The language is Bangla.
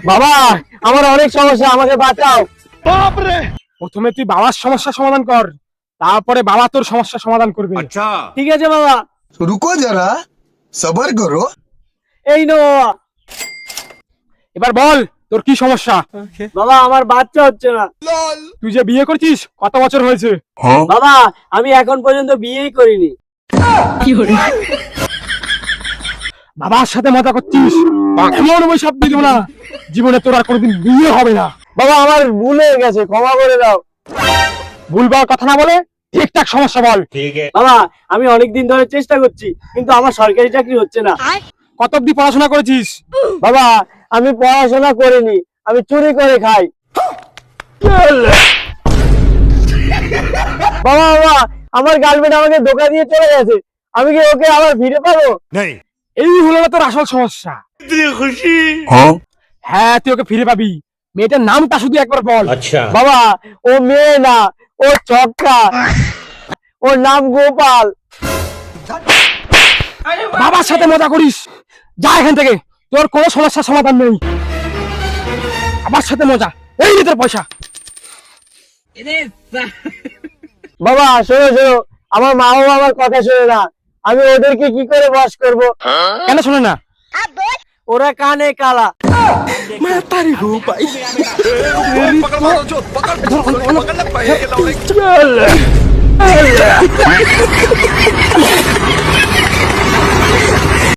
বাবা আমার অনেক সমস্যা, আমাকে বাঁচাও। প্রথমে তুই বাবার সমস্যার সমাধান কর, তারপরে বাবা তোর সমস্যার সমাধান করবে। अच्छा ঠিক আছে বাবা। रुको जरा सबर करो। এই নো বাবা। এবার বল তোর কি সমস্যা। বাবা আমার বাচ্চা হচ্ছে না। তুই যে বিয়ে করছিস কত বছর হয়েছে? বাবা আমি এখন পর্যন্ত বিয়েই করিনি। বাবার সাথে মজা করছিস? এমন সব দিব না, জীবনে তোর আর কোনোদিন বিয়ে হবে না। বাবা আমার ভুল হয়ে গেছে, ক্ষমা করে দাও। ভুলবার কথা না বলে ঠিকঠাক সমস্যা বল। ठीक है বাবা আমি অনেকদিন ধরে চেষ্টা করছি, কিন্তু আমার সরকারি চাকরি হচ্ছে না। কত অব্দি পড়াশোনা করেছিস? বাবা আমি পড়াশোনা করিনি, আমি চুরি করে খাই। বাবা বাবা আমার গার্লফ্রেন্ড আমাকে ধোকা দিয়ে চলে গেছে, আমি কি ওকে আবার ফিরে পাবো? नहीं এই হলো না তোর আসল সমস্যা। इतनी खुशी হ্যাঁ তুই ওকে ফিরে পাবি, মেয়েটার নামটা শুধু একবার বল। अच्छा বাবা ও মেয়ে না, ও চক্কা, ওর নাম গোপাল। বাবার সাথে মজা করিস, যা এখান থেকে, তোর কোনো সমস্যার সমাধান নেই। আমার সাথে মজা, এই নে তোর পয়সা। বাবা শোনো শোনো, আমার মা বাবা আমার কথা শোনে না, আমি ওদেরকে কি করে বশ করব? কেন শোনে না? ওরা কানে কালা। চল।